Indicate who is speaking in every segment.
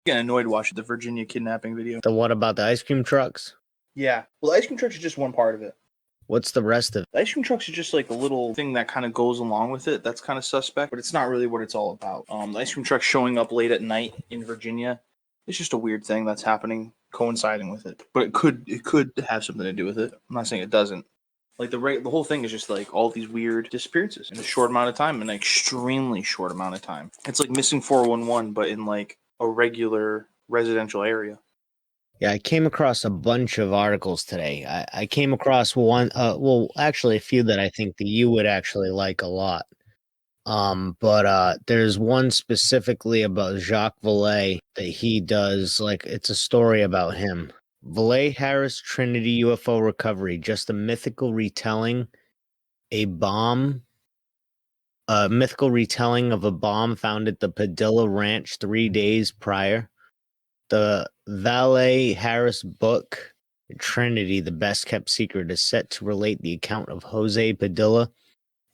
Speaker 1: Getting annoyed watching the Virginia kidnapping video.
Speaker 2: The what about the ice cream trucks?
Speaker 1: Yeah. Well, the ice cream trucks is just one part of it.
Speaker 2: What's the rest of it?
Speaker 1: The ice cream trucks are just like a little thing that kind of goes along with it. That's kind of suspect, but it's not really what it's all about. The ice cream truck showing up late at night in Virginia, it's just a weird thing that's happening, coinciding with it. But it could have something to do with it. I'm not saying it doesn't. Like the whole thing is just like all these weird disappearances in a short amount of time, in an extremely short amount of time. It's like missing 411, but in like a regular residential area.
Speaker 2: Yeah, I came across a bunch of articles today. I came across one, well, actually a few that I think that you would actually like a lot. But there's one specifically about Jacques Vallée that he does, like, it's a story about him. Vallée Harris Trinity UFO recovery, just a mythical retelling of a bomb found at the Padilla Ranch 3 days prior. The Vallée Harris book, Trinity, the best kept secret, is set to relate the account of Jose Padilla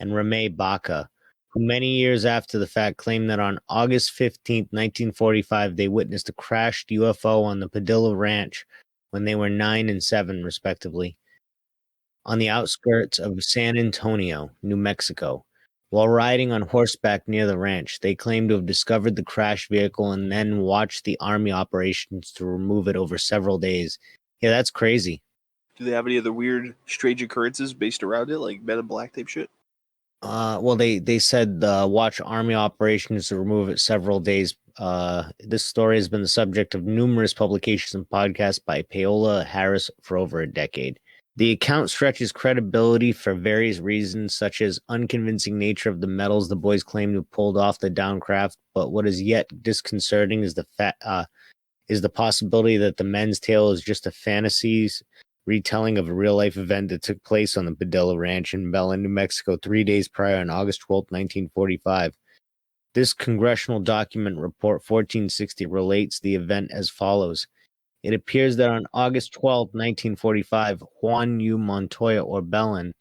Speaker 2: and Remy Baca, who many years after the fact claimed that on August 15th, 1945, they witnessed a crashed UFO on the Padilla Ranch when they were 9 and 7, respectively, on the outskirts of San Antonio, New Mexico. While riding on horseback near the ranch, they claimed to have discovered the crashed vehicle and then watched the Army operations to remove it over several days. Yeah, that's crazy.
Speaker 1: Do they have any other weird, strange occurrences based around it, like Men in Black type shit?
Speaker 2: Well, they said watch Army operations to remove it several days. This story has been the subject of numerous publications and podcasts by Paola Harris for over a decade. The account stretches credibility for various reasons, such as unconvincing nature of the metals the boys claim to have pulled off the downed craft. But what is yet disconcerting is the possibility that the men's tale is just a fantasies retelling of a real-life event that took place on the Padilla Ranch in Belen, New Mexico, 3 days prior on August 12, 1945. This congressional document, Report 1460, relates the event as follows. It appears that on August 12, 1945, Juan U. Montoya, or Belen,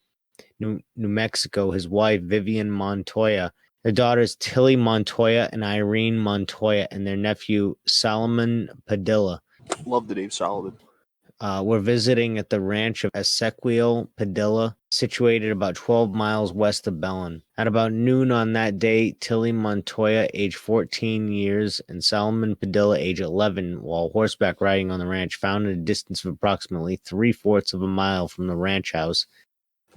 Speaker 2: New Mexico, his wife, Vivian Montoya, their daughters, Tilly Montoya and Irene Montoya, and their nephew, Solomon Padilla,
Speaker 1: Love the name Solomon.
Speaker 2: were visiting at the ranch of Ezequiel Padilla, situated about 12 miles west of Belen. At about noon on that day, Tilly Montoya, age 14 years, and Solomon Padilla, age 11, while horseback riding on the ranch, found at a distance of approximately 3/4 of a mile from the ranch house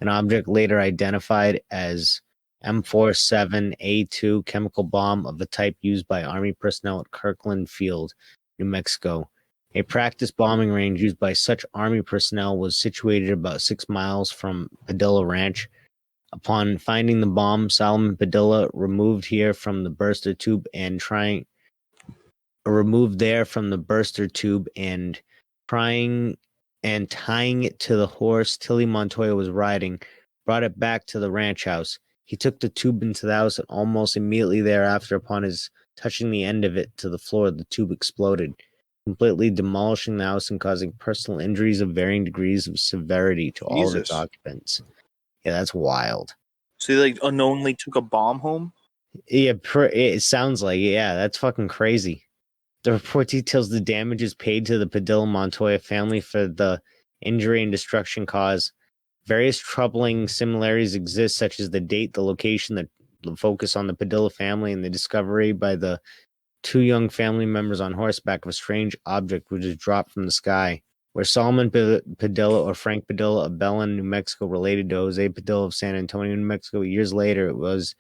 Speaker 2: an object later identified as M47A2 chemical bomb of the type used by Army personnel at Kirkland Field, New Mexico. A practice bombing range used by such Army personnel was situated about 6 miles from Padilla Ranch. Upon finding the bomb, Solomon Padilla removed there from the burster tube and trying and tying it to the horse Tilly Montoya was riding, brought it back to the ranch house. He took the tube into the house, and almost immediately thereafter, upon his touching the end of it to the floor, the tube exploded, completely demolishing the house and causing personal injuries of varying degrees of severity to all of its occupants. Yeah, that's wild.
Speaker 1: So they like unknowingly took a bomb home?
Speaker 2: Yeah, it sounds like it. Yeah, that's fucking crazy. The report details the damages paid to the Padilla Montoya family for the injury and destruction caused. Various troubling similarities exist, such as the date, the location, the focus on the Padilla family, and the discovery by the two young family members on horseback of a strange object which was dropped from the sky. Where Solomon Padilla or Frank Padilla of Belen, New Mexico, related to Jose Padilla of San Antonio, New Mexico, years later, it was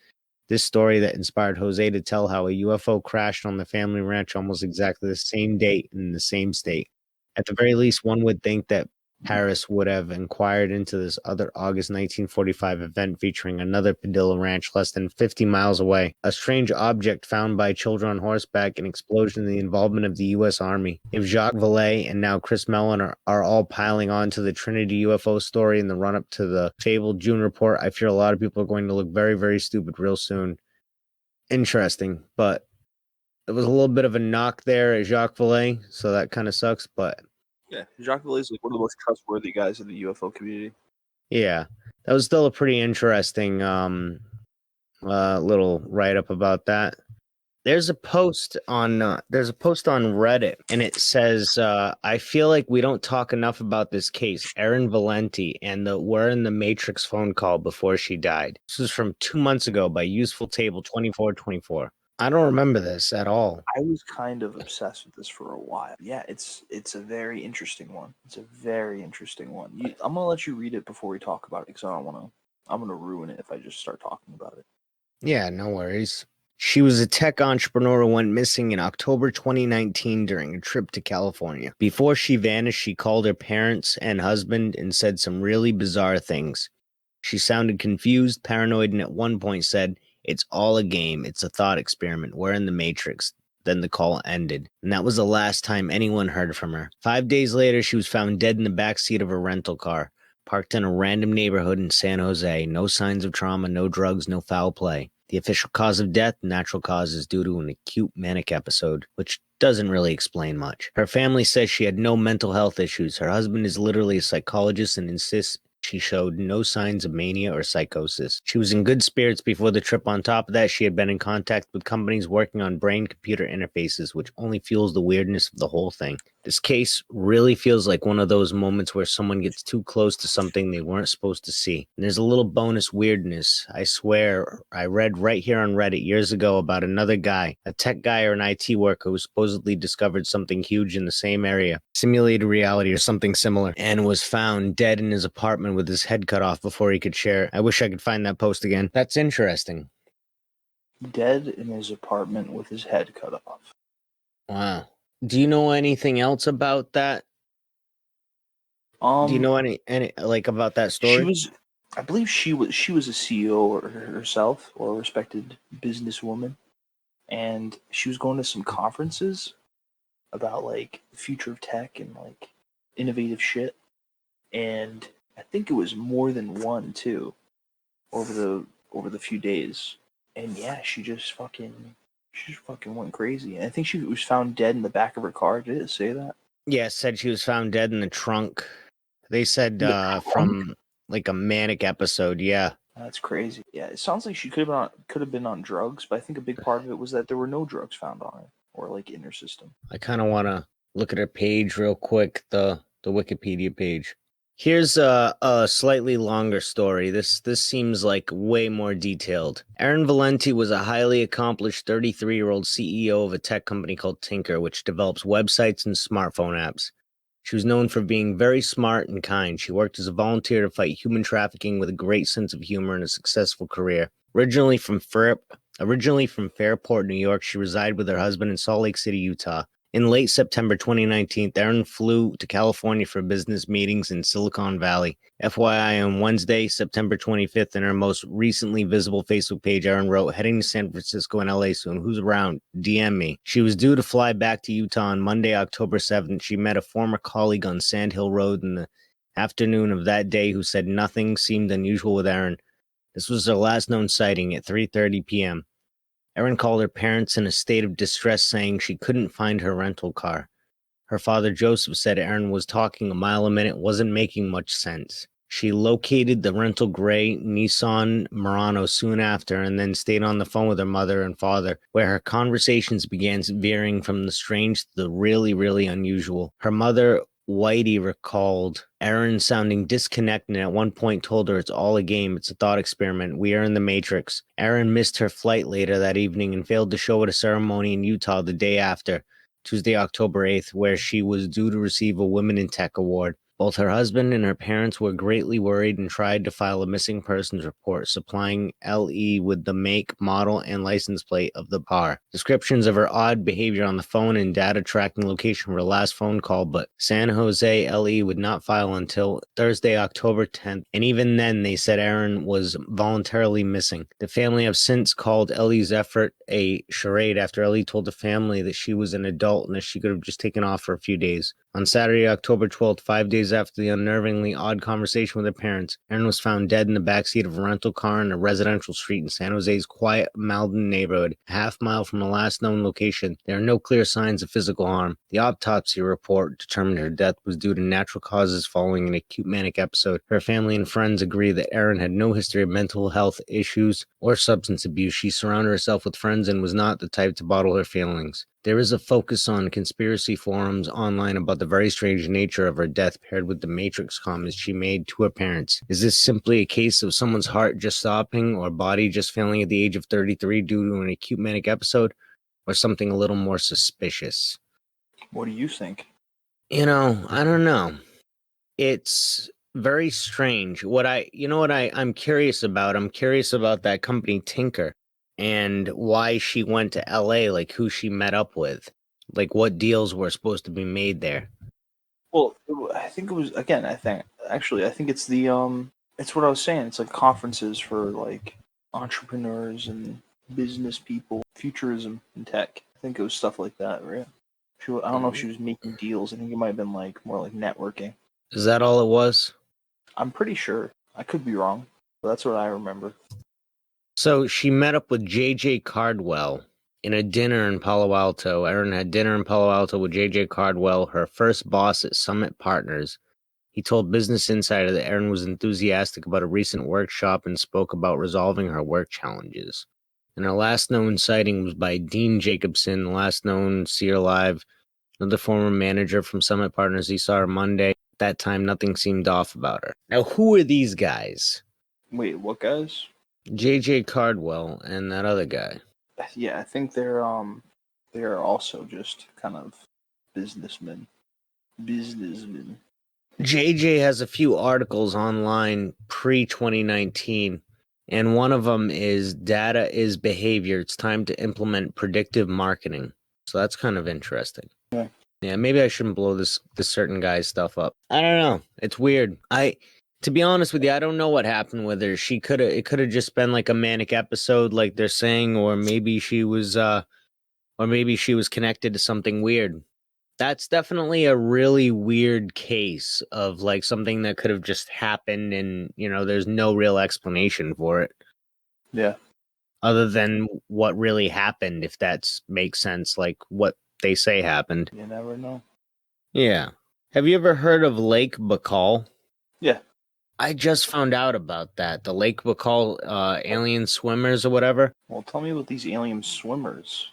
Speaker 2: this story that inspired Jose to tell how a UFO crashed on the family ranch almost exactly the same date in the same state. At the very least, one would think that Harris would have inquired into this other August 1945 event featuring another Padilla ranch less than 50 miles away. A strange object found by children on horseback, an explosion, and the involvement of the U.S. Army. If Jacques Vallée and now Chris Mellon are all piling on to the Trinity UFO story in the run-up to the fabled June report, I fear a lot of people are going to look very, very stupid real soon. Interesting, but it was a little bit of a knock there at Jacques Vallée, so that kind of sucks, but
Speaker 1: yeah, Jacques Vallée is like one of the most trustworthy guys in the UFO community.
Speaker 2: Yeah, that was still a pretty interesting little write-up about that. There's a post on Reddit, and it says, "I feel like we don't talk enough about this case, Erin Valenti, and the We're in the Matrix phone call before she died." This was from 2 months ago by Useful Table 2424. I don't remember this at all.
Speaker 1: I was kind of obsessed with this for a while. Yeah, it's a very interesting one. It's a very interesting one. I'm gonna let you read it before we talk about it because I don't want to. I'm gonna ruin it if I just start talking about it.
Speaker 2: Yeah, no worries. She was a tech entrepreneur who went missing in October 2019 during a trip to California. Before she vanished, she called her parents and husband and said some really bizarre things. She sounded confused, paranoid, and at one point said, "It's all a game. It's a thought experiment. We're in the Matrix." Then the call ended, and that was the last time anyone heard from her. 5 days later, she was found dead in the back seat of a rental car, parked in a random neighborhood in San Jose. No signs of trauma, no drugs, no foul play. The official cause of death, natural causes due to an acute manic episode, which doesn't really explain much. Her family says she had no mental health issues. Her husband is literally a psychologist and insists she showed no signs of mania or psychosis. She was in good spirits before the trip. On top of that, she had been in contact with companies working on brain-computer interfaces, which only fuels the weirdness of the whole thing. This case really feels like one of those moments where someone gets too close to something they weren't supposed to see. And there's a little bonus weirdness. I swear, I read right here on Reddit years ago about another guy, a tech guy or an IT worker who supposedly discovered something huge in the same area, simulated reality or something similar, and was found dead in his apartment with his head cut off before he could share it. I wish I could find that post again. That's interesting.
Speaker 1: Dead in his apartment with his head cut off.
Speaker 2: Wow. Do you know anything else about that? Do you know any like about that story?
Speaker 1: I believe she was a CEO or herself or a respected businesswoman, and she was going to some conferences about like the future of tech and like innovative shit. And I think it was more than one too over the few days. And yeah, she just fucking went crazy. And I think she was found dead in the back of her car. Did it say that?
Speaker 2: Yeah, it said she was found dead in the trunk. They said from like a manic episode. Yeah.
Speaker 1: That's crazy. Yeah, it sounds like she could have been on drugs, but I think a big part of it was that there were no drugs found on her or like in her system.
Speaker 2: I kind of want to look at her page real quick, the Wikipedia page. Here's a slightly longer story. This seems like way more detailed. Erin Valenti was a highly accomplished 33-year-old CEO of a tech company called Tinker, which develops websites and smartphone apps. She was known for being very smart and kind. She worked as a volunteer to fight human trafficking with a great sense of humor and a successful career. Originally from Fairport, New York, she resided with her husband in Salt Lake City, Utah. In late September 2019, Erin flew to California for business meetings in Silicon Valley. FYI, on Wednesday, September 25th, in her most recently visible Facebook page, Erin wrote, "Heading to San Francisco and LA soon. Who's around? DM me." She was due to fly back to Utah on Monday, October 7th. She met a former colleague on Sand Hill Road in the afternoon of that day who said nothing seemed unusual with Erin. This was her last known sighting at 3:30 p.m. Erin called her parents in a state of distress, saying she couldn't find her rental car. Her father, Joseph, said Erin was talking a mile a minute, wasn't making much sense. She located the rental gray Nissan Murano soon after and then stayed on the phone with her mother and father, where her conversations began veering from the strange to the really, really unusual. Her mother, Whitey, recalled Erin sounding disconnected and at one point told her it's all a game, it's a thought experiment, we are in the Matrix. Erin missed her flight later that evening and failed to show at a ceremony in Utah the day after, Tuesday, October 8th, where she was due to receive a Women in Tech award. Both her husband and her parents were greatly worried and tried to file a missing persons report, supplying LE with the make, model, and license plate of the car. Descriptions of her odd behavior on the phone and data tracking location for her last phone call, but San Jose LE would not file until Thursday, October 10th, and even then they said Erin was voluntarily missing. The family have since called LE's effort a charade after LE told the family that she was an adult and that she could have just taken off for a few days. On Saturday, October 12th, 5 days after the unnervingly odd conversation with her parents, Erin was found dead in the backseat of a rental car in a residential street in San Jose's quiet Malden neighborhood, a half-mile from the last known location. There are no clear signs of physical harm. The autopsy report determined her death was due to natural causes following an acute manic episode. Her family and friends agree that Erin had no history of mental health issues or substance abuse. She surrounded herself with friends and was not the type to bottle her feelings. There is a focus on conspiracy forums online about the very strange nature of her death paired with the Matrix comments she made to her parents. Is this simply a case of someone's heart just stopping or body just failing at the age of 33 due to an acute manic episode, or something a little more suspicious?
Speaker 1: What do you think?
Speaker 2: I don't know. It's very strange. I'm curious about? I'm curious about that company Tinker and why she went to LA, like who she met up with, like what deals were supposed to be made there.
Speaker 1: Well, I think it was again. I think it's it's what I was saying. It's like conferences for like entrepreneurs and business people, futurism and tech. I think it was stuff like that, right? I don't know if she was making deals. I think it might have been like more like networking.
Speaker 2: Is that all it was?
Speaker 1: I'm pretty sure. I could be wrong, but that's what I remember.
Speaker 2: So she met up with J.J. Cardwell in a dinner in Palo Alto. Erin had dinner in Palo Alto with J.J. Cardwell, her first boss at Summit Partners. He told Business Insider that Erin was enthusiastic about a recent workshop and spoke about resolving her work challenges. And her last known sighting was by Dean Jacobson, the last known see her alive, another former manager from Summit Partners. He saw her Monday. At that time, nothing seemed off about her. Now, who are these guys?
Speaker 1: Wait, what guys?
Speaker 2: J.J. Cardwell and that other guy.
Speaker 1: Yeah, I think they're also just kind of businessmen.
Speaker 2: JJ has a few articles online pre-2019, and one of them is Data is Behavior. It's time to implement predictive marketing. So that's kind of interesting. Yeah, maybe I shouldn't blow this certain guy's stuff up. I don't know. It's weird. To be honest with you, I don't know what happened with her. It could have just been like a manic episode, like they're saying, or maybe she was connected to something weird. That's definitely a really weird case of like something that could have just happened and, there's no real explanation for it.
Speaker 1: Yeah.
Speaker 2: Other than what really happened, if that makes sense, like what they say happened.
Speaker 1: You never know.
Speaker 2: Yeah. Have you ever heard of Lake Baikal?
Speaker 1: Yeah.
Speaker 2: I just found out about that. The Lake Baikal alien swimmers or whatever.
Speaker 1: Well, tell me about these alien swimmers.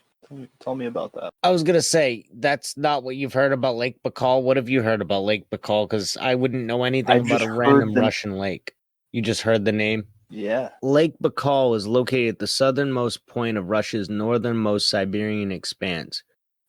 Speaker 1: Tell me about that.
Speaker 2: I was going to say, that's not what you've heard about Lake Baikal. What have you heard about Lake Baikal? Because I wouldn't know anything about a random Russian lake. You just heard the name?
Speaker 1: Yeah.
Speaker 2: Lake Baikal is located at the southernmost point of Russia's northernmost Siberian expanse,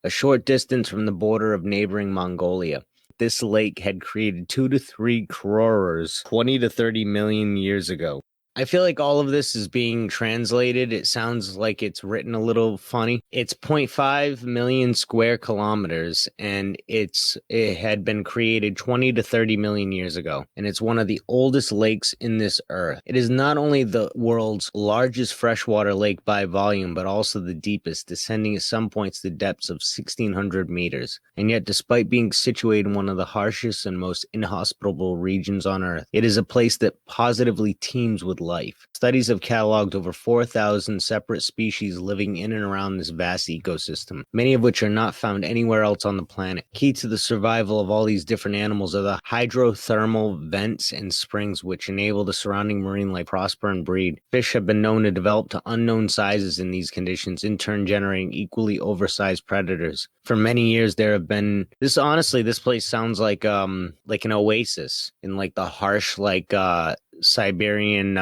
Speaker 2: a short distance from the border of neighboring Mongolia. This lake had created 2 to 3 crores 20 to 30 million years ago. I feel like all of this is being translated. It sounds like it's written a little funny. It's 0.5 million square kilometers, and it had been created 20 to 30 million years ago, and it's one of the oldest lakes in this earth. It is not only the world's largest freshwater lake by volume, but also the deepest, descending at some points to depths of 1,600 meters. And yet, despite being situated in one of the harshest and most inhospitable regions on Earth, it is a place that positively teems with life. Studies have cataloged over 4,000 separate species living in and around this vast ecosystem, many of which are not found anywhere else on the planet. Key to the survival of all these different animals are the hydrothermal vents and springs which enable the surrounding marine life to prosper and breed. Fish have been known to develop to unknown sizes in these conditions, in turn generating equally oversized predators. For many years there have been this place sounds like an oasis in like the harsh Siberian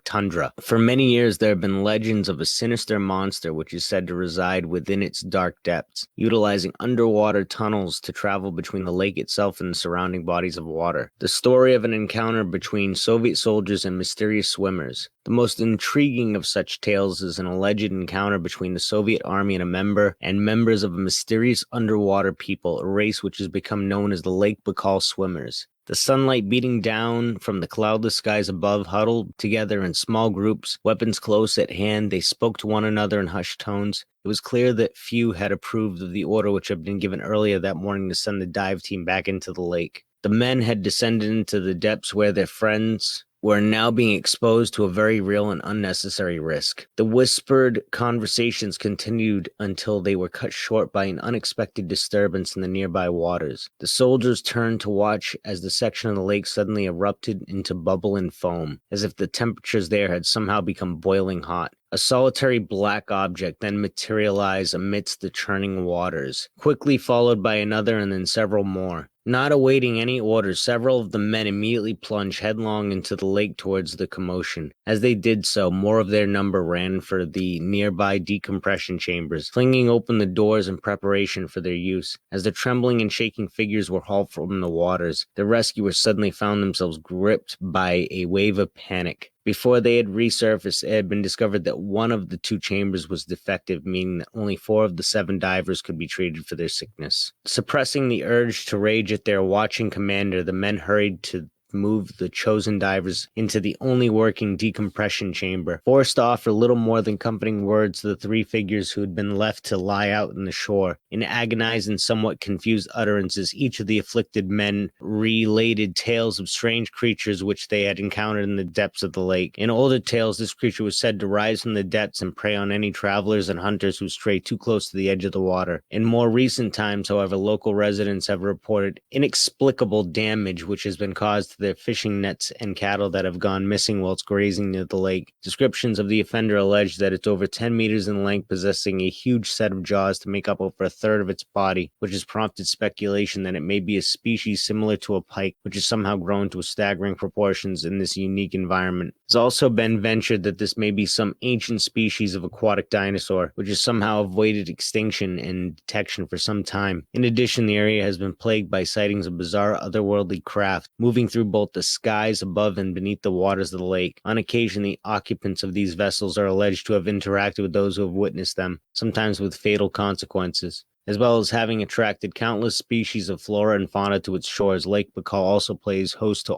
Speaker 2: tundra. For many years there have been legends of a sinister monster which is said to reside within its dark depths, utilizing underwater tunnels to travel between the lake itself and the surrounding bodies of water. The story of an encounter between Soviet soldiers and mysterious swimmers. The most intriguing of such tales is an alleged encounter between the Soviet army and members of a mysterious underwater people, a race which has become known as the Lake Baikal swimmers. The sunlight beating down from the cloudless skies above, huddled together in small groups, weapons close at hand, they spoke to one another in hushed tones. It was clear that few had approved of the order which had been given earlier that morning to send the dive team back into the lake. The men had descended into the depths where their friends were now being exposed to a very real and unnecessary risk. The whispered conversations continued until they were cut short by an unexpected disturbance in the nearby waters. The soldiers turned to watch as the section of the lake suddenly erupted into bubble and foam, as if the temperatures there had somehow become boiling hot. A solitary black object then materialized amidst the churning waters, quickly followed by another and then several more. Not awaiting any orders, several of the men immediately plunged headlong into the lake towards the commotion. As they did so, more of their number ran for the nearby decompression chambers, flinging open the doors in preparation for their use. As the trembling and shaking figures were hauled from the waters, the rescuers suddenly found themselves gripped by a wave of panic. Before they had resurfaced, it had been discovered that one of the two chambers was defective, meaning that only 4 of the 7 divers could be treated for their sickness. Suppressing the urge to rage at their watching commander, the men hurried to move the chosen divers into the only working decompression chamber, forced to offer little more than comforting words to the 3 figures who had been left to lie out in the shore. In agonized and somewhat confused utterances, each of the afflicted men related tales of strange creatures which they had encountered in the depths of the lake. In older tales, this creature was said to rise from the depths and prey on any travelers and hunters who stray too close to the edge of the water. In more recent times, however, local residents have reported inexplicable damage which has been caused to their fishing nets and cattle that have gone missing whilst grazing near the lake. Descriptions of the offender allege that it's over 10 meters in length, possessing a huge set of jaws to make up over a third of its body, which has prompted speculation that it may be a species similar to a pike, which has somehow grown to staggering proportions in this unique environment. It's also been ventured that this may be some ancient species of aquatic dinosaur, which has somehow avoided extinction and detection for some time. In addition, the area has been plagued by sightings of bizarre otherworldly craft moving through both the skies above and beneath the waters of the lake. On occasion, the occupants of these vessels are alleged to have interacted with those who have witnessed them, sometimes with fatal consequences. As well as having attracted countless species of flora and fauna to its shores, Lake Baikal also plays host to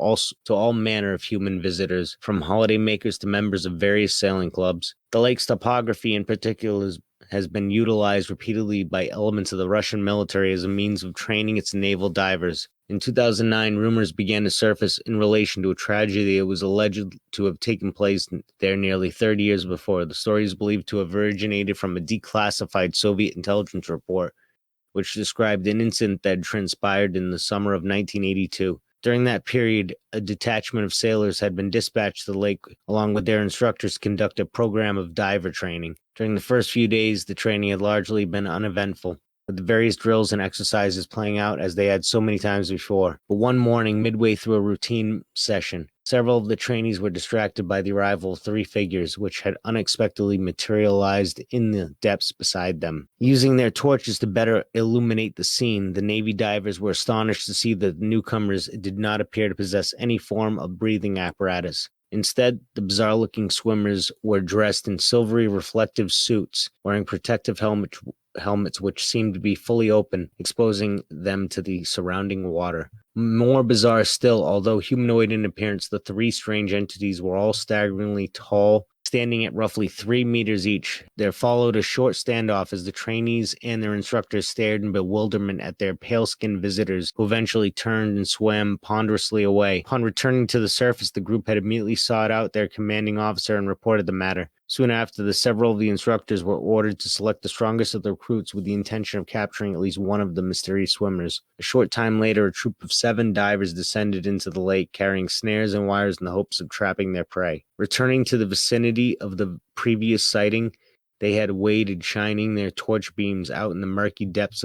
Speaker 2: all manner of human visitors, from holidaymakers to members of various sailing clubs. The lake's topography in particular has been utilized repeatedly by elements of the Russian military as a means of training its naval divers. In 2009, rumors began to surface in relation to a tragedy that was alleged to have taken place there nearly 30 years before. The story is believed to have originated from a declassified Soviet intelligence report, which described an incident that had transpired in the summer of 1982. During that period, a detachment of sailors had been dispatched to the lake along with their instructors to conduct a program of diver training. During the first few days, the training had largely been uneventful, with the various drills and exercises playing out as they had so many times before. But one morning, midway through a routine session, several of the trainees were distracted by the arrival of 3 figures which had unexpectedly materialized in the depths beside them. Using their torches to better illuminate the scene, the Navy divers were astonished to see that the newcomers did not appear to possess any form of breathing apparatus. Instead, the bizarre-looking swimmers were dressed in silvery reflective suits, wearing protective helmets which seemed to be fully open, exposing them to the surrounding water. More bizarre still, although humanoid in appearance, the 3 strange entities were all staggeringly tall, standing at roughly 3 meters each. There followed a short standoff as the trainees and their instructors stared in bewilderment at their pale-skinned visitors, who eventually turned and swam ponderously away. Upon returning to the surface, the group had immediately sought out their commanding officer and reported the matter. Soon after, several of the instructors were ordered to select the strongest of the recruits with the intention of capturing at least one of the mysterious swimmers. A short time later, a troop of 7 divers descended into the lake, carrying snares and wires in the hopes of trapping their prey. Returning to the vicinity of the previous sighting, they had waited, shining their torch beams out in the murky depths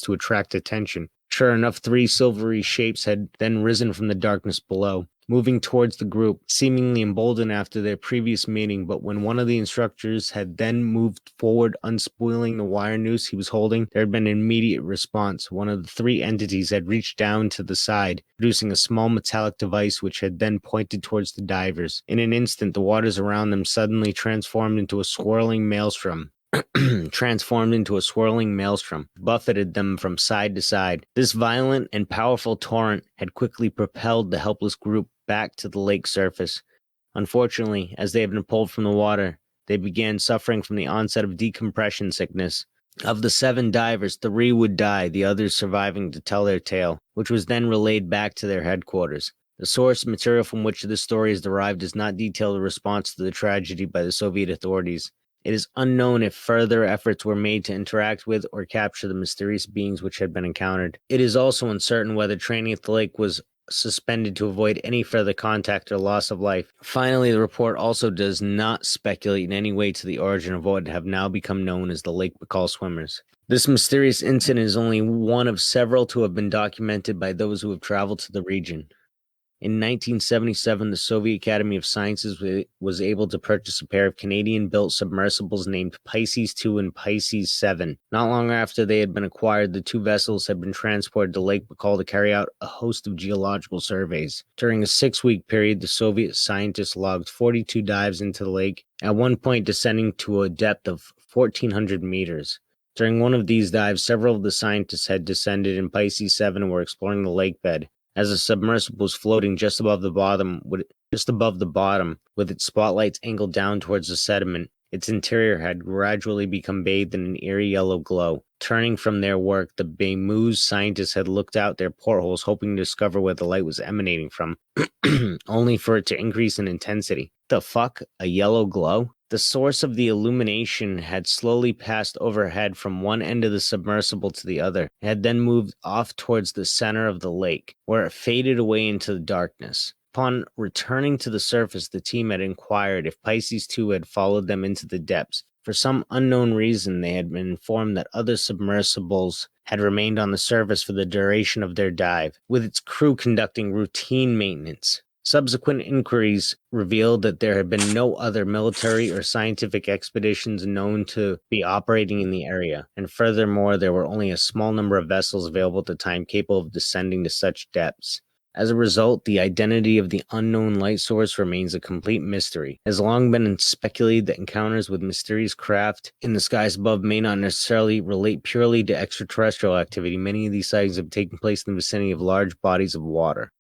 Speaker 2: to attract attention. Sure enough, 3 silvery shapes had then risen from the darkness below, moving towards the group, seemingly emboldened after their previous meeting. But when one of the instructors had then moved forward, unspooling the wire noose he was holding, there had been an immediate response. One of the 3 entities had reached down to the side, producing a small metallic device which had then pointed towards the divers. In an instant, the waters around them suddenly transformed into a swirling maelstrom. transformed into a swirling maelstrom, buffeted them from side to side. This violent and powerful torrent had quickly propelled the helpless group back to the lake's surface. Unfortunately, as they had been pulled from the water, they began suffering from the onset of decompression sickness. Of the 7 divers, 3 would die, the others surviving to tell their tale, which was then relayed back to their headquarters. The source material from which this story is derived does not detail the response to the tragedy by the Soviet authorities. It is unknown if further efforts were made to interact with or capture the mysterious beings which had been encountered. It is also uncertain whether training at the lake was suspended to avoid any further contact or loss of life. Finally, the report also does not speculate in any way to the origin of what have now become known as the Lake Baikal swimmers. This mysterious incident is only one of several to have been documented by those who have traveled to the region. In 1977, the Soviet Academy of Sciences was able to purchase a pair of Canadian-built submersibles named Pisces 2 and Pisces 7. Not long after they had been acquired, the 2 vessels had been transported to Lake Baikal to carry out a host of geological surveys. During a 6-week period, the Soviet scientists logged 42 dives into the lake, at one point descending to a depth of 1,400 meters. During one of these dives, several of the scientists had descended in Pisces 7 and were exploring the lake bed. As the submersible was floating just above the bottom, with its spotlights angled down towards the sediment, its interior had gradually become bathed in an eerie yellow glow. Turning from their work, the bemused scientists had looked out their portholes, hoping to discover where the light was emanating from, only for it to increase in intensity. The fuck? A yellow glow? The source of the illumination had slowly passed overhead from one end of the submersible to the other. It had then moved off towards the center of the lake, where it faded away into the darkness. Upon returning to the surface, the team had inquired if Pisces 2 had followed them into the depths. For some unknown reason, they had been informed that other submersibles had remained on the surface for the duration of their dive, with its crew conducting routine maintenance. Subsequent inquiries revealed that there had been no other military or scientific expeditions known to be operating in the area, and furthermore, there were only a small number of vessels available at the time capable of descending to such depths. As a result, the identity of the unknown light source remains a complete mystery. It has long been speculated that encounters with mysterious craft in the skies above may not necessarily relate purely to extraterrestrial activity. Many of these sightings have taken place in the vicinity of large bodies of water.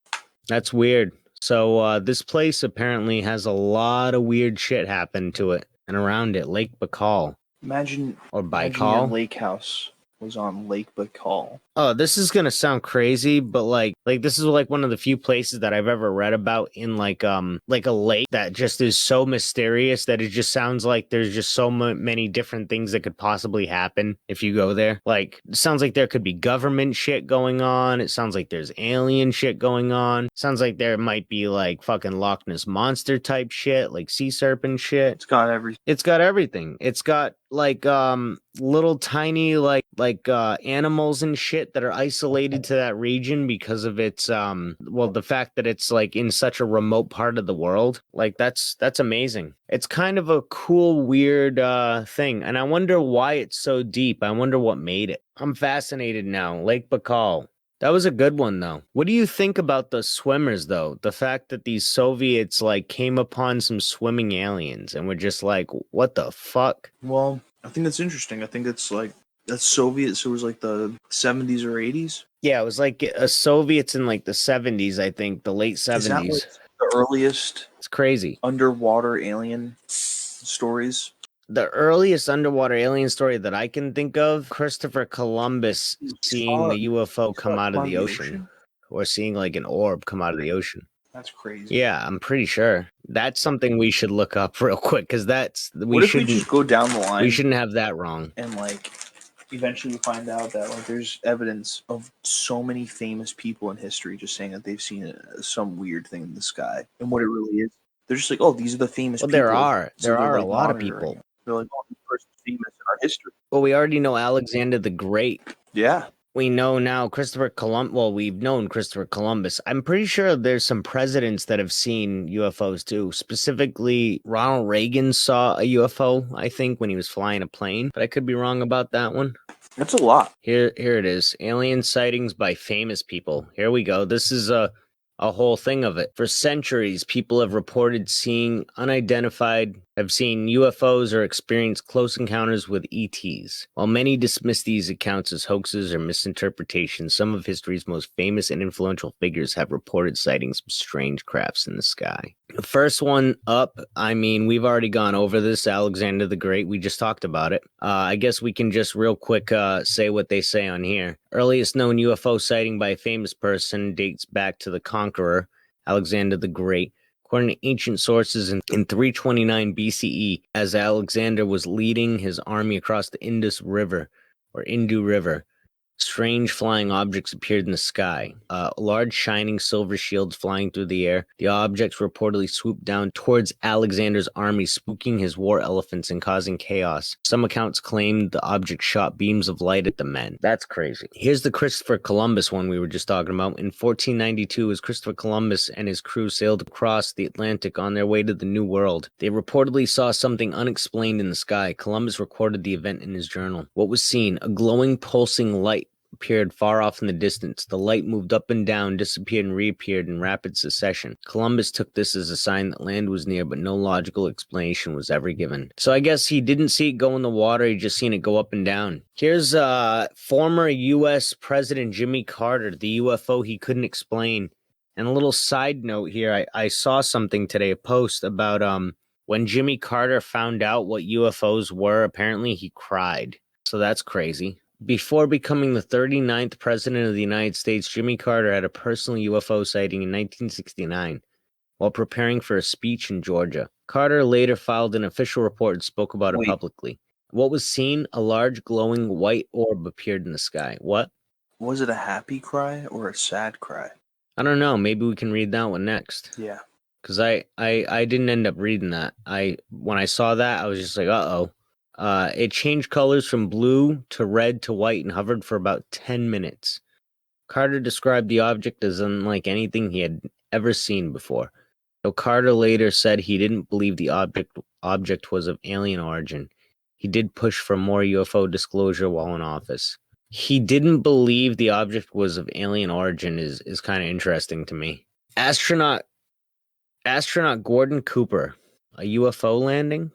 Speaker 2: That's weird. So this place apparently has a lot of weird shit happen to it and around it. Lake Baikal.
Speaker 1: Imagine
Speaker 2: Or
Speaker 1: your
Speaker 2: Baikal.
Speaker 1: lake house was on Lake Baikal.
Speaker 2: Oh, this is gonna sound crazy, but like this is like one of the few places that I've ever read about in like a lake that just is so mysterious that it just sounds like there's just so many different things that could possibly happen if you go there. Like, it sounds like there could be government shit going on. It sounds like there's alien shit going on. It sounds like there might be like fucking Loch Ness monster type shit, like sea serpent shit.
Speaker 1: It's got everything.
Speaker 2: It's got everything. It's got like little tiny like animals and shit that are isolated to that region because of its the fact that it's like in such a remote part of the world. Like that's amazing. It's kind of a cool, weird thing, and I wonder why it's so deep. I wonder what made it. I'm fascinated now. Lake Baikal. That was a good one, though. What do you think about the swimmers, though? The fact that these Soviets, like, came upon some swimming aliens and were just like, what the fuck?
Speaker 1: Well, I think that's interesting. I think it's like, that's Soviet, so it was like the 70s or 80s.
Speaker 2: Yeah, it was like a Soviets in, like, the 70s, I think, the late 70s.
Speaker 1: Is that like the earliest
Speaker 2: It's crazy.
Speaker 1: underwater alien stories?
Speaker 2: The earliest underwater alien story that I can think of, Christopher Columbus seeing a UFO come out of the ocean. Or seeing like an orb come out of the ocean.
Speaker 1: That's crazy.
Speaker 2: Yeah, I'm pretty sure. That's something we should look up real quick, because
Speaker 1: What if we just go down the line?
Speaker 2: We shouldn't have that wrong.
Speaker 1: And like, eventually find out that like there's evidence of so many famous people in history just saying that they've seen some weird thing in the sky, and what it really is. They're just like, oh, these are the famous people.
Speaker 2: There are
Speaker 1: like,
Speaker 2: a lot of people.
Speaker 1: They're like, oh, this person's famous in our history.
Speaker 2: Well, we already know Alexander the Great.
Speaker 1: Yeah.
Speaker 2: We know now Christopher Columbus. Well, we've known Christopher Columbus. I'm pretty sure there's some presidents that have seen UFOs too. Specifically, Ronald Reagan saw a UFO, I think, when he was flying a plane. But I could be wrong about that one.
Speaker 1: That's a lot.
Speaker 2: Here it is. Alien sightings by famous people. Here we go. This is a whole thing of it. For centuries, people have reported seeing have seen UFOs or experienced close encounters with ETs. While many dismiss these accounts as hoaxes or misinterpretations, some of history's most famous and influential figures have reported sighting some strange crafts in the sky. The first one up, I mean, we've already gone over this, Alexander the Great. We just talked about it. I guess we can just real quick say what they say on here. Earliest known UFO sighting by a famous person dates back to the conqueror, Alexander the Great. According to ancient sources, in 329 BCE, as Alexander was leading his army across the Indu River, strange flying objects appeared in the sky. Large shining silver shields flying through the air. The objects reportedly swooped down towards Alexander's army, spooking his war elephants and causing chaos. Some accounts claim the object shot beams of light at the men. That's crazy. Here's the Christopher Columbus one we were just talking about. In 1492, as Christopher Columbus and his crew sailed across the Atlantic on their way to the New World, they reportedly saw something unexplained in the sky. Columbus recorded the event in his journal. What was seen? A glowing, pulsing light appeared far off in the distance. The light moved up and down, disappeared and reappeared in rapid succession. Columbus took this as a sign that land was near, but no logical explanation was ever given. So I guess he didn't see it go in the water, he just seen it go up and down. Here's former U.S. President Jimmy Carter, the UFO he couldn't explain. And a little side note here, I saw something today, a post about when Jimmy Carter found out what UFOs were, apparently he cried. So that's crazy. Before becoming the 39th president of the United States, Jimmy Carter had a personal UFO sighting in 1969 while preparing for a speech in Georgia. Carter later filed an official report and spoke about it publicly. What was seen? A large glowing white orb appeared in the sky. What?
Speaker 1: Was it a happy cry or a sad cry?
Speaker 2: I don't know. Maybe we can read that one next.
Speaker 1: Yeah.
Speaker 2: Because I didn't end up reading that. When I saw that, I was just like, uh-oh. It changed colors from blue to red to white and hovered for about 10 minutes. Carter described the object as unlike anything he had ever seen before. Though Carter later said he didn't believe the object was of alien origin, he did push for more UFO disclosure while in office. He didn't believe the object was of alien origin is kind of interesting to me. Astronaut Gordon Cooper. A UFO landing? ?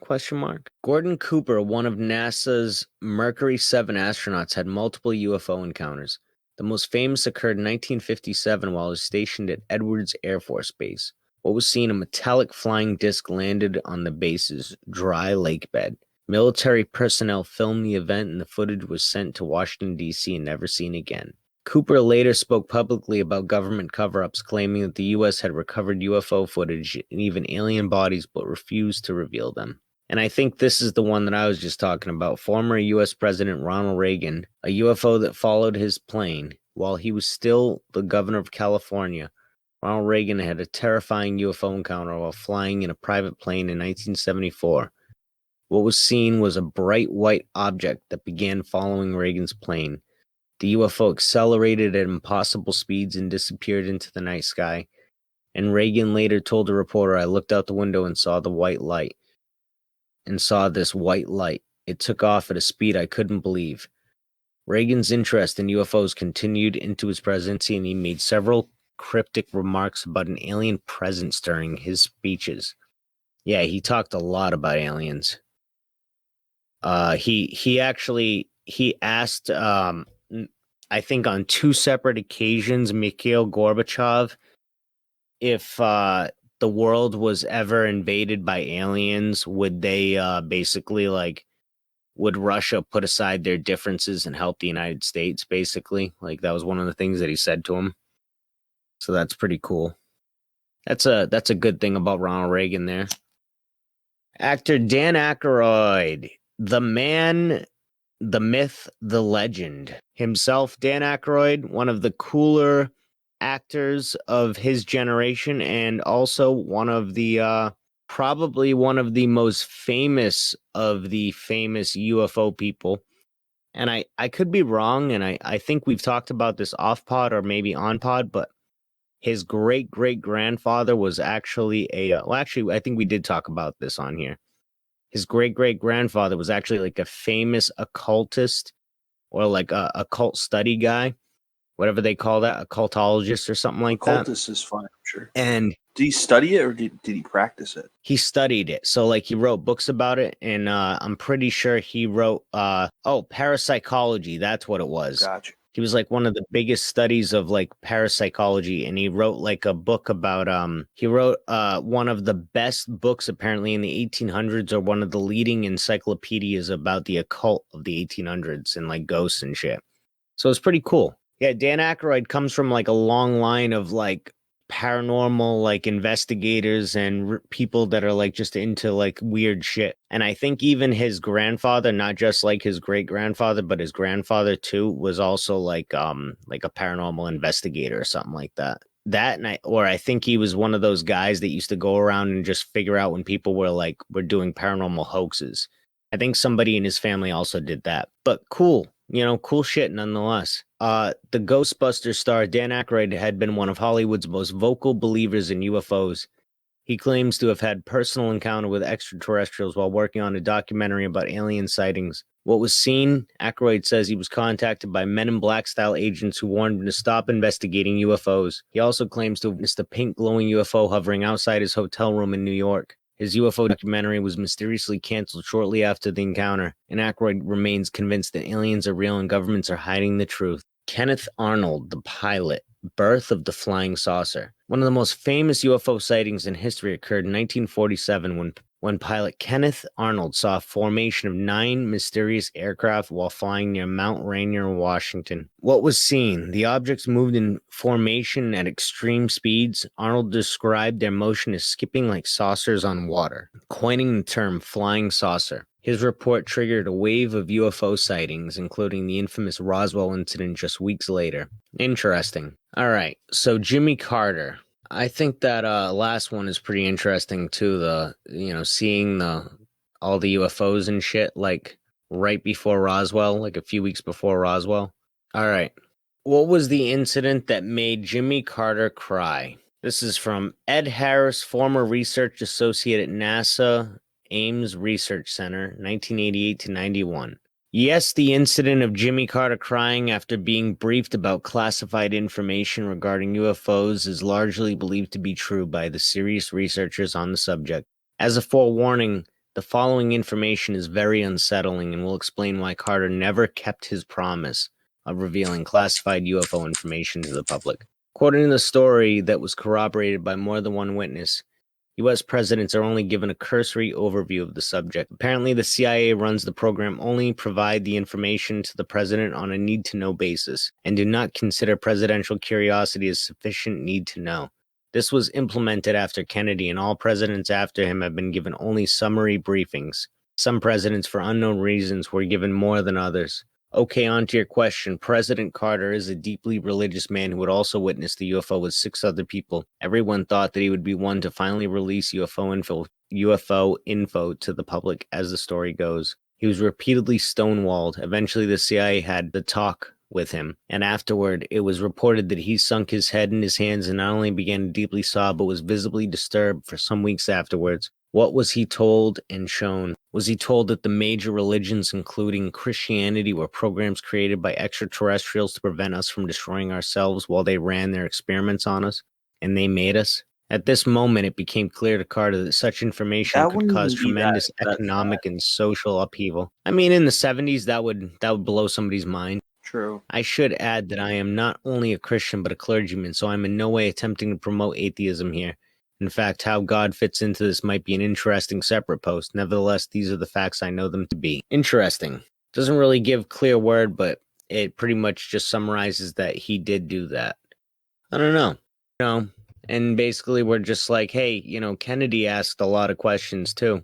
Speaker 2: Gordon Cooper, one of NASA's Mercury 7 astronauts, had multiple UFO encounters. The most famous occurred in 1957 while he was stationed at Edwards Air Force Base. What was seen? A metallic flying disc landed on the base's dry lake bed. Military personnel filmed the event and the footage was sent to Washington, D.C. and never seen again. Cooper later spoke publicly about government cover-ups, claiming that the U.S. had recovered UFO footage and even alien bodies but refused to reveal them. And I think this is the one that I was just talking about. Former U.S. President Ronald Reagan, a UFO that followed his plane while he was still the governor of California. Ronald Reagan had a terrifying UFO encounter while flying in a private plane in 1974. What was seen was a bright white object that began following Reagan's plane. The UFO accelerated at impossible speeds and disappeared into the night sky. And Reagan later told a reporter, "I looked out the window and saw this white light. It took off at a speed I couldn't believe." Reagan's interest in UFOs continued into his presidency, and he made several cryptic remarks about an alien presence during his speeches. Yeah, he talked a lot about aliens. He asked, I think on 2 separate occasions, Mikhail Gorbachev if the world was ever invaded by aliens, would they would Russia put aside their differences and help the United States, basically? Like, that was one of the things that he said to him. So that's pretty cool. That's a good thing about Ronald Reagan there. Actor Dan Aykroyd, the man, the myth, the legend himself. Dan Aykroyd, one of the cooler actors of his generation, and also one of the probably one of the most famous of the famous UFO people. And I could be wrong, and I think we've talked about this off pod or maybe on pod, but his great grandfather was actually actually I think we did talk about this on here. His great grandfather was actually like a famous occultist or like a occult study guy, whatever they call that, occultologist or something like that.
Speaker 1: Occultist is fine, I'm sure.
Speaker 2: And
Speaker 1: did he study it or did he practice it?
Speaker 2: he studied it. So like he wrote books about it, and I'm pretty sure he wrote parapsychology, that's what it was.
Speaker 1: Gotcha.
Speaker 2: He was like one of the biggest studies of like parapsychology, and he wrote like a book about one of the best books apparently in the 1800s, or one of the leading encyclopedias about the occult of the 1800s and like ghosts and shit. So it's pretty cool. Yeah, Dan Aykroyd comes from like a long line of like paranormal like investigators and people that are like just into like weird shit. And I think even his grandfather, not just like his great grandfather, but his grandfather too, was also like a paranormal investigator or something like that. I think he was one of those guys that used to go around and just figure out when people were doing paranormal hoaxes. I think somebody in his family also did that. But cool, cool shit nonetheless. The Ghostbusters star Dan Aykroyd had been one of Hollywood's most vocal believers in UFOs. He claims to have had personal encounter with extraterrestrials while working on a documentary about alien sightings. What was seen, Aykroyd says he was contacted by Men in Black style agents who warned him to stop investigating UFOs. He also claims to have witnessed a pink glowing UFO hovering outside his hotel room in New York. His UFO documentary was mysteriously canceled shortly after the encounter, and Aykroyd remains convinced that aliens are real and governments are hiding the truth. Kenneth Arnold, the pilot, birth of the flying saucer. One of the most famous UFO sightings in history occurred in 1947 when pilot Kenneth Arnold saw a formation of 9 mysterious aircraft while flying near Mount Rainier, Washington. What was seen? The objects moved in formation at extreme speeds. Arnold described their motion as skipping like saucers on water, coining the term flying saucer. His report triggered a wave of UFO sightings, including the infamous Roswell incident just weeks later. Interesting. All right, so Jimmy Carter. I think that last one is pretty interesting too. Seeing all the UFOs and shit like right before Roswell, like a few weeks before Roswell. All right, what was the incident that made Jimmy Carter cry? This is from Ed Harris, former research associate at NASA Ames Research Center, 1988 to 91. Yes, the incident of Jimmy Carter crying after being briefed about classified information regarding UFOs is largely believed to be true by the serious researchers on the subject. As a forewarning, the following information is very unsettling and will explain why Carter never kept his promise of revealing classified UFO information to the public. According to the story that was corroborated by more than one witness, U.S. presidents are only given a cursory overview of the subject. Apparently, the CIA runs the program only provide the information to the president on a need-to-know basis, and do not consider presidential curiosity as sufficient need to know. This was implemented after Kennedy, and all presidents after him have been given only summary briefings. Some presidents, for unknown reasons, were given more than others. Okay, on to your question. President Carter is a deeply religious man who would also witness the UFO with 6 other people. Everyone thought that he would be one to finally release UFO info to the public as the story goes. He was repeatedly stonewalled. Eventually, the CIA had the talk with him, and afterward, it was reported that he sunk his head in his hands and not only began to deeply sob, but was visibly disturbed for some weeks afterwards. What was he told and shown? Was he told that the major religions, including Christianity, were programs created by extraterrestrials to prevent us from destroying ourselves while they ran their experiments on us, and they made us? At this moment, it became clear to Carter that such information could cause tremendous economic and social upheaval. I mean, in the 70s, that would blow somebody's mind.
Speaker 1: True.
Speaker 2: I should add that I am not only a Christian, but a clergyman, so I'm in no way attempting to promote atheism here. In fact, how God fits into this might be an interesting separate post. Nevertheless, these are the facts I know them to be. Interesting. Doesn't really give clear word, but it pretty much just summarizes that he did do that. I don't know. And basically we're just like, hey, Kennedy asked a lot of questions too.